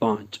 5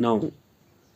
9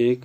1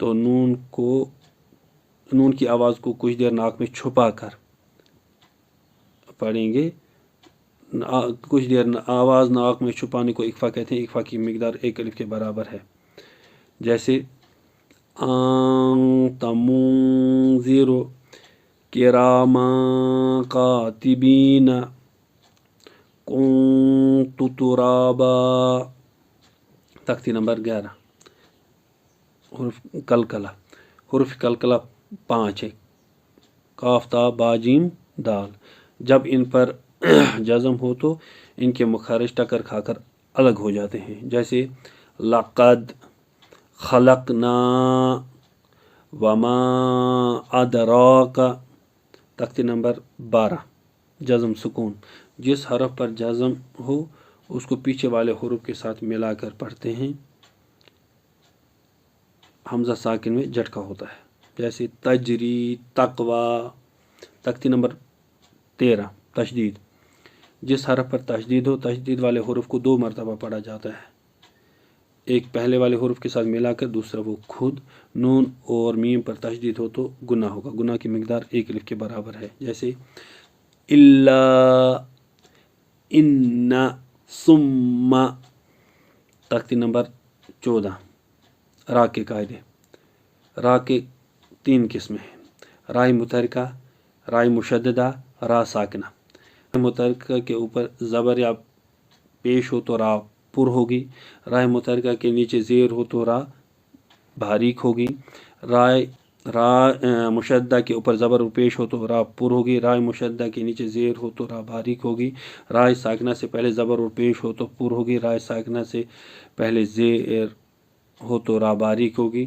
تو نون کی آواز کو کچھ دیر ناک میں چھپا کر پڑھیں گے. کچھ دیر آواز ناک میں چھپانے کو اقفا کہتے ہیں. اقفا کی مقدار 1 الف کے برابر ہے. جیسے انت منذر کراما کاتبین کنت ترابا. تختی نمبر 11 حرف کلکلہ. حرف کلکلہ 5 ہے. کاف تا با جیم دال. جب ان پر جزم ہو تو ان کے مخارج ٹکر کھا کر الگ ہو جاتے ہیں. جیسے لقد خلقنا وما ادراک. تختی نمبر 12 جزم سکون. جس حرف پر جزم ہو اس کو پیچھے والے حروف کے ساتھ ملا کر پڑھتے ہیں. حمزہ ساکن میں جھٹکا ہوتا ہے. جیسے تجری تقوی. تختی نمبر 13 تشدید. جس حرف پر تشدید ہو تشدید والے حروف کو 2 مرتبہ پڑھا جاتا ہے. ایک پہلے والے حروف کے ساتھ ملا کر دوسرا وہ خود. نون اور میم پر تشدید ہو تو گناہ ہوگا. گناہ کی مقدار 1 الف کے برابر ہے. جیسے الا ان ثم. تختی نمبر 14 را کے قاعدے. را کے 3 قسمیں ہیں. رائے متحرکہ، رائے مشددہ، را ساکنہ. متحرکہ کے اوپر زبر یا پیش ہو تو را پر ہوگی. رائے متحرکہ کے نیچے زیر ہو تو را باریک ہوگی. را مشدہ کے اوپر زبر پیش ہو تو را پر ہوگی. رائے مشدہ کے نیچے زیر ہو تو را باریک ہوگی. رائے ساکنہ سے پہلے زبر اور پیش ہو تو پر ہوگی. رائے ساکنہ سے پہلے زیر ہو تو را باریک ہوگی.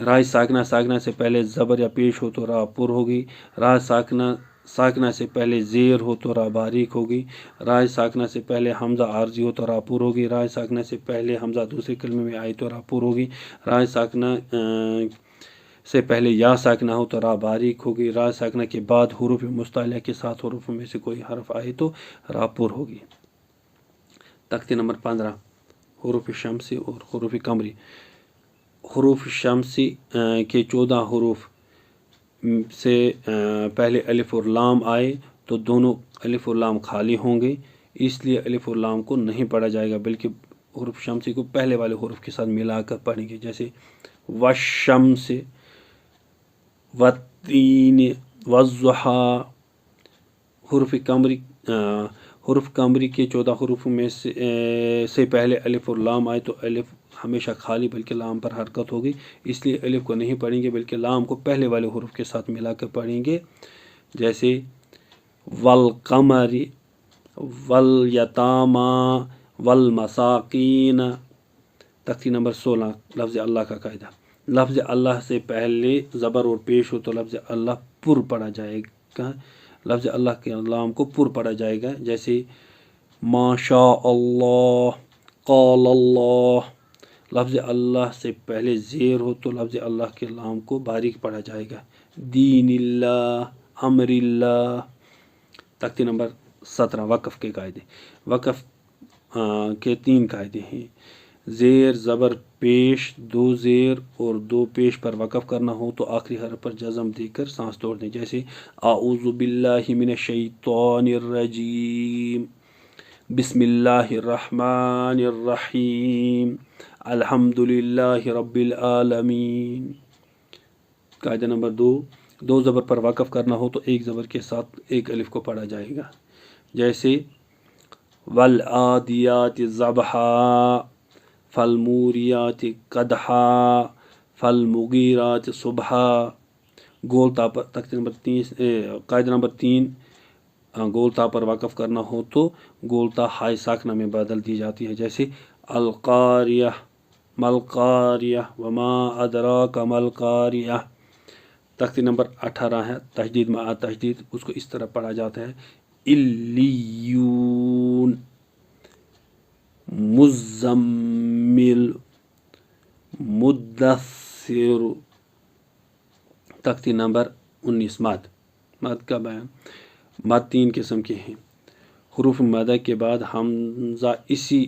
رائے ساکنہ سے پہلے زبر یا پیش ہو تو را پر ہوگی. رائے ساکنہ سے پہلے زیر ہو تو را باریک ہوگی. رائے ساکنہ سے پہلے حمزہ عارضی ہو تو را پر ہوگی. رائے ساکنہ سے پہلے حمزہ دوسرے کلمے میں آئے تو را پر ہوگی. رائے ساکنہ سے پہلے یا ساکنہ ہو تو را باریک ہوگی. را ساکنہ کے بعد حروف مستعلیہ کے ساتھ حروف میں سے کوئی حرف آئے تو را پر ہوگی. تختی نمبر 15 حروف شمسی اور حروف قمری. حروف شمسی کے 14 حروف سے پہلے الف اور لام آئے تو دونوں الف اور لام خالی ہوں گے. اس لیے الف اور لام کو نہیں پڑھا جائے گا بلکہ حروف شمسی کو پہلے والے حروف کے ساتھ ملا کر پڑھیں گے. جیسے والشمس والتین والضحیٰ. حروف قمری کے 14 حروف میں سے پہلے الف اور لام آئے تو الف ہمیشہ خالی بلکہ لام پر حرکت ہوگی. اس لیے الف کو نہیں پڑھیں گے بلکہ لام کو پہلے والے حروف کے ساتھ ملا کر پڑھیں گے. جیسے والقمر والیتاما والمساکین. تختی نمبر 16 لفظ اللہ کا قاعدہ. لفظ اللہ سے پہلے زبر اور پیش ہو تو لفظ اللہ پر پڑھا جائے گا. لفظ اللہ کے لام کو پر پڑھا جائے گا. جیسے ما شاء اللہ قال اللہ. لفظ اللہ سے پہلے زیر ہو تو لفظ اللہ کے لام کو باریک پڑھا جائے گا. دین اللہ امر اللہ. تختی نمبر 17 وقف کے قاعدے. وقف کے 3 قاعدے ہیں. زیر زبر پیش 2 زیر اور 2 پیش پر وقف کرنا ہو تو آخری حرف پر جزم دے کر سانس توڑ دیں. جیسے اعوذ باللہ من الشیطان الرجیم بسم اللہ الرحمن الرحیم الحمد للہ رب العالمین. قاعدہ نمبر 2 زبر پر وقف کرنا ہو تو 1 زبر کے ساتھ 1 الف کو پڑھا جائے گا. جیسے والعادیات ضبحا فالموریات قدحا فالمغیرات صبحا. گول تا پر تختی نمبر 3 قاعدہ نمبر 3 گول تا پر وقف کرنا ہو تو گول تا ہائے ساکنہ میں بدل دی جاتی ہے. جیسے القاریہ ملقاریہ وما ادراک ملقاریہ. تختی نمبر 18 ہے تشدید مع تشدید. اس کو اس طرح پڑھا جاتا ہے الیون مزمل مدثر. تختی نمبر 19 مد کا بیان. مد 3 قسم کے ہیں. حروف مدہ کے بعد حمزہ اسی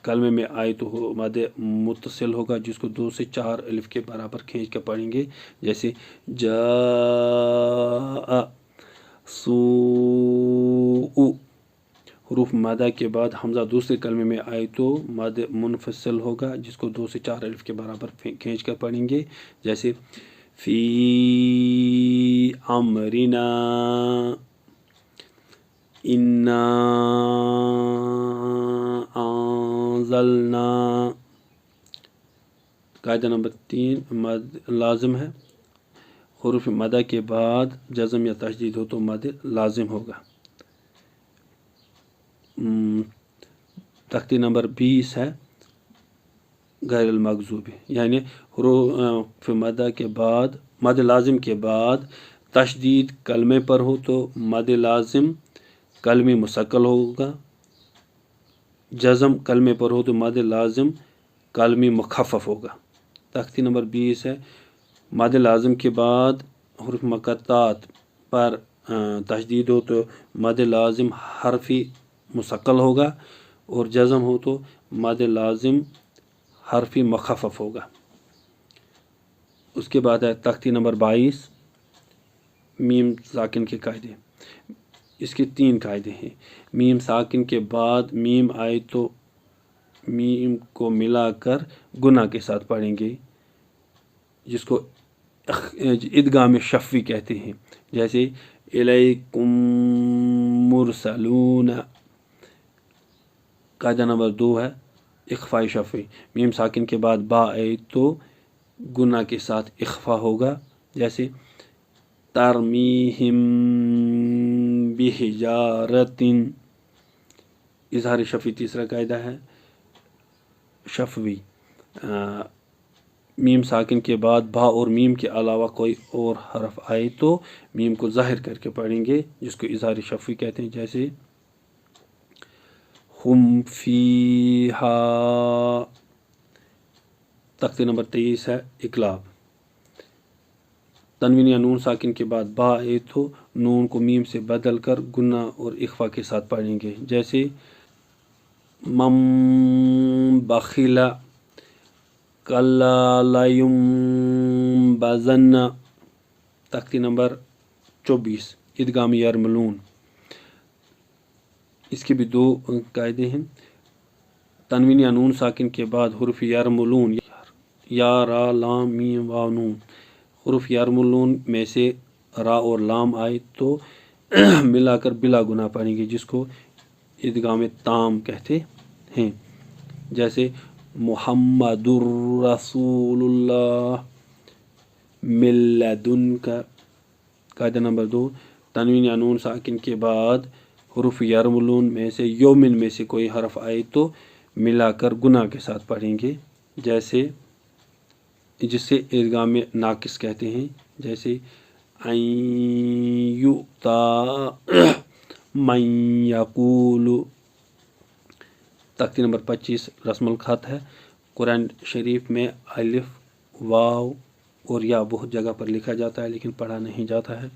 کلمے میں آئے تو مد متصل ہوگا جس کو 2 سے 4 الف کے برابر کھینچ کر پڑھیں گے، جیسے جاء سوء۔ حروف مدہ کے بعد حمزہ دوسرے کلمے میں آئے تو مد منفصل ہوگا جس کو 2 سے 4 الف کے برابر کھینچ کر پڑھیں گے، جیسے فی امرنا، انا انزلنا۔ قاعدہ نمبر 3 مد لازم ہے، حروف مدہ کے بعد جزم یا تشدید ہو تو مد لازم ہوگا۔ تختی نمبر 20 ہے غیر المغضوب، یعنی حروف مدہ کے بعد مد لازم کے بعد تشدید کلمے پر ہو تو مد لازم کلمی مسکل ہوگا، جزم کلمے پر ہو تو مد لازم کلمی مخفف ہوگا۔ تختی نمبر 20 ہے مد لازم کے بعد حروف مقطعات پر تشدید ہو تو مد لازم حرفی مسکل ہوگا، اور جزم ہو تو مد لازم حرفی مخفف ہوگا۔ اس کے بعد ہے تختی نمبر 22 میم ساکن کے قاعدے۔ اس کے 3 قاعدے ہیں۔ میم ساکن کے بعد میم آئے تو میم کو ملا کر گناہ کے ساتھ پڑھیں گے، جس کو ادغام شفوی کہتے ہیں، جیسے الیکم مرسلون۔ قاعدہ نمبر 2 ہے اخفاء شفوی۔ میم ساکن کے بعد با آئے تو گناہ کے ساتھ اخفا ہوگا، جیسے ترمیہم بحجارۃ۔ اظہار شفوی تیسرا قاعدہ ہے شفوی۔ میم ساکن کے بعد با اور میم کے علاوہ کوئی اور حرف آئے تو میم کو ظاہر کر کے پڑھیں گے، جس کو اظہار شفوی کہتے ہیں، جیسے ہم فیہا۔ تختی نمبر 23 ہے اقلاب۔ تنوین یا نون ساکن کے بعد با آئے تو نون کو میم سے بدل کر گناہ اور اخفا کے ساتھ پڑھیں گے، جیسے من بخل کلا لینبذن۔ تختی نمبر 24 ادغام یرملون۔ اس کے بھی 2 قاعدے ہیں۔ تنوین یا نون ساکن کے بعد حروف یرملون یا را لام میم واو نون، حروف یرملون میں سے را اور لام آئے تو ملا کر بلا گناہ پڑھیں گے، جس کو ادغام تام کہتے ہیں، جیسے محمد الرسول اللہ من لدنک۔ قاعدہ نمبر 2 تنوین یا نون ساکن کے بعد حروف یرملون میں سے یومن میں سے کوئی حرف آئے تو ملا کر گناہ کے ساتھ پڑھیں گے، جسے ادغام ناقص کہتے ہیں، جیسے ان یؤتا من یقول۔ تختی نمبر 25 رسم الخط ہے۔ قرآن شریف میں الف، واو اور یا بہت جگہ پر لکھا جاتا ہے لیکن پڑھا نہیں جاتا ہے۔